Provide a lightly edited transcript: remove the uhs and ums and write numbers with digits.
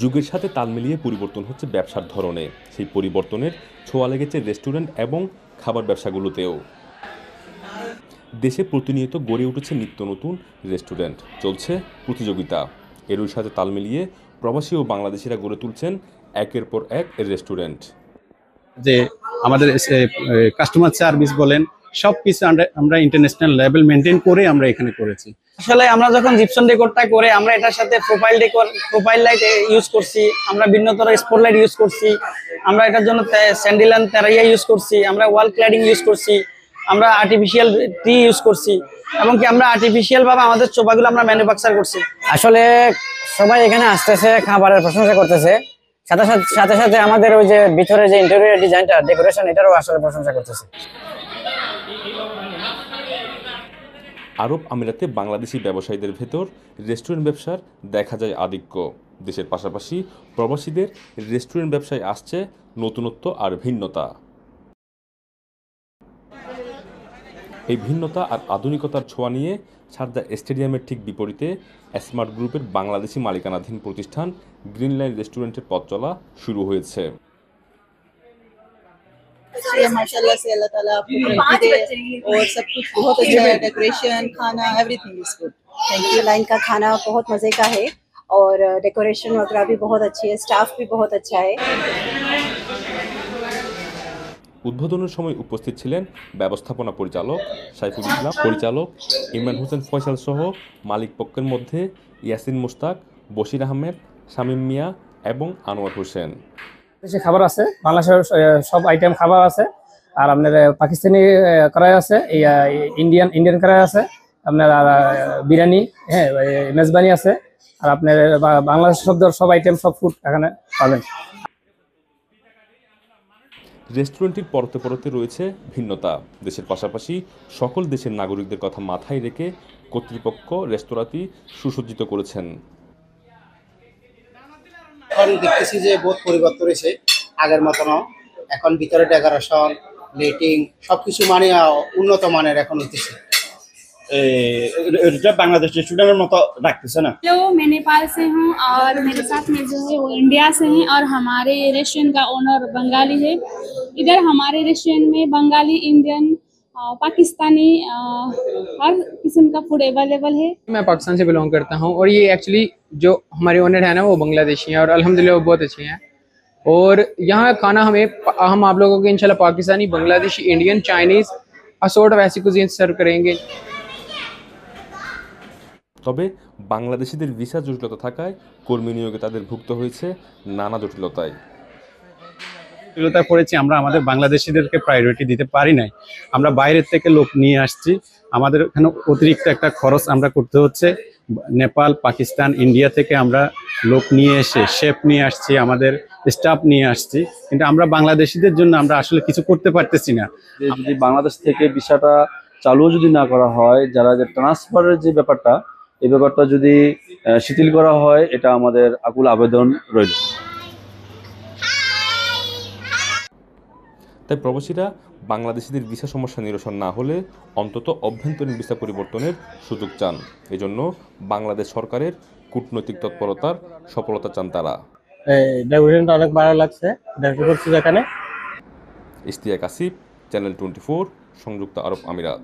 যুগের সাথে তাল মিলিয়ে পরিবর্তন হচ্ছে ব্যবসার ধরনে। সেই পরিবর্তনের ছোঁয়া লেগেছে রেস্টুরেন্ট এবং খাবার ব্যবসাগুলোতেও। দেশে প্রতিনিয়ত গড়ে উঠেছে নিত্য নতুন রেস্টুরেন্ট, চলছে প্রতিযোগিতা। এরই সাথে তাল মিলিয়ে প্রবাসী ও বাংলাদেশিরা গড়ে তুলছেন একের পর এক রেস্টুরেন্ট। যে আমাদের কাস্টমার সার্ভিস বলেন, সবকিছু আমরা ইন্টারন্যাশনাল লেভেল মেনটেন করে আমরা এখানে করেছি। আসলে আমরা যখন জিপসন ডেকোরটা করে আমরা এটার সাথে প্রোফাইল লাইট ইউজ করছি, আমরা ভিন্নতর স্পটলাইট ইউজ করছি, আমরা এটার জন্য স্যান্ডিলান তেরাইয়া ইউজ করছি, আমরা ওয়াল ক্ল্যাডিং ইউজ করছি, আমরা আর্টিফিশিয়াল ট্রি ইউজ করছি, এবং কি আমরা আর্টিফিশিয়াল ভাবে আমাদের সোফাগুলো আমরা ম্যানুফ্যাকচার করছি। আসলে সবাই এখানে আসতেছে, খাবারের প্রশংসা করতেছে, সাথে সাথে সাথে আমাদের ওই যে ভিতরে যে ইন্টেরিয়র ডিজাইনটা, ডেকোরেশন, এটারও আসলে প্রশংসা করতেছে। আরব আমিরাতে বাংলাদেশি ব্যবসায়ীদের ভেতর রেস্টুরেন্ট ব্যবসার দেখা যায় আধিক্য। দেশের পাশাপাশি প্রবাসীদের রেস্টুরেন্ট ব্যবসায় আসছে নতুনত্ব আর ভিন্নতা। এই ভিন্নতা আর আধুনিকতার ছোঁয়া নিয়ে শারজা স্টেডিয়ামের ঠিক বিপরীতে স্মার্ট গ্রুপের বাংলাদেশি মালিকানাধীন প্রতিষ্ঠান গ্রিন লাইন রেস্টুরেন্টের পথ চলা শুরু হয়েছে। माशाल्लाह से अल्लाह ताला आपको तरक्की दे और सब कुछ बहुत अच्छा है, डेकोरेशन, खाना, everything is good. Thank you. Line का खाना बहुत मज़े का है और डेकोरेशन वगैरह भी बहुत अच्छी है, स्टाफ भी बहुत अच्छा है। উদ্বোধনের সময় উপস্থিত ছিলেন ব্যবস্থাপনা পরিচালক সাইফুল ইসলাম, পরিচালক ইমরান হোসেন ফয়সাল সহ মালিক পক্ষের মধ্যে ইয়াসিন মুস্তাক, বশির আহমেদ, শামীম মিয়া এবং আনোয়ার হোসেন। দেশি খাবার আছে, বাংলাদেশের সব আইটেম খাবার আছে, আর আপনার পাকিস্তানি কড়াই আছে, ইন্ডিয়ান কড়াই আছে, আপনার বিরিয়ানি, হ্যাঁ মেজবানি আছে, আর আপনার বাংলাদেশ সব আইটেম, সব ফুড এখানে পাবেন। রেস্টুরেন্টটির পরতে পরতে রয়েছে ভিন্নতা। দেশের পাশাপাশি সকল দেশের নাগরিকদের কথা মাথায় রেখে কর্তৃপক্ষ রেস্তোরাঁটি সুসজ্জিত করেছেন। এখন দেখতেছি যে বহুত পরিবর্তন হয়েছে, আগের মতো না। এখন ভিতরে ডেকোরেশন, লাইটিং সবকিছু মানে উন্নত মানের এখন হইতেছে। এটা বাংলাদেশ রেস্টুরেন্টের মতো রাখতেছে না। हेलो, मैं नेपाल से हूँ और मेरे साथ में जो है वो इंडिया से हैं और हमारे रेस्टोरेंट का ओनर बंगाली है। इधर हमारे रेस्टोरेंट में बंगाली, इंडियन, पाकिस्तानी, हर किस्म का फूड अवेलेबल है। मैं पाकिस्तान से बिलोंग करता हूँ और ये एक्चुअली जो हमारे ओनर है ना वो बांग्लादेशी हैं और अल्हम्दुलिल्लाह वो बहुत अच्छे हैं। और यहाँ खाना हम आप लोगों को इंशाल्लाह Pakistani, Bangladeshi, Indian, Chinese a sort of ऐसी कुजीन सर्व करेंगे। তবে বাংলাদেশিদের ভিসা জটিলতা থাকায় কর্মী নিয়োগে তাদের ভুক্ত হয়েছে নানা জটিলতায়। জটিলতায় পড়েছি আমরা, আমাদের বাংলাদেশিদেরকে প্রায়োরিটি দিতে পারি নাই। আমরা বাইরের থেকে লোক নিয়ে আসছি, আমাদের এখানে অতিরিক্ত একটা খরচ আমরা করতে হচ্ছে। নেপাল, পাকিস্তান, ইন্ডিয়া থেকে আমরা লোক নিয়ে এসে শেফ নিয়ে আসছি, আমাদের স্টাফ নিয়ে আসছি, কিন্তু আমরা বাংলাদেশিদের জন্য আমরা আসলে কিছু করতে পারতেছি না। যদি বাংলাদেশ থেকে ভিসাটা চালু যদি না করা হয়, যারা যে ট্রান্সফারের যে ব্যাপারটা, এই ব্যাপারটা যদি শিথিল করা হয়, এটা আমাদের আকুল আবেদন রইল। তাই প্রবাসীরা বাংলাদেশিদের ভিসা সমস্যা নিরসন না হলে অন্তত অভ্যন্তরীণ ভিসা পরিবর্তনের সুযোগ চান। এজন্য বাংলাদেশ সরকারের কূটনৈতিক তৎপরতার সফলতা চান তারা। ডেকোরেশনটা অনেক ভালো লাগছে, দেখতে করছি এখানে। ইশতিয়াক আসিফ, চ্যানেল 24, সংযুক্ত আরব আমিরাত।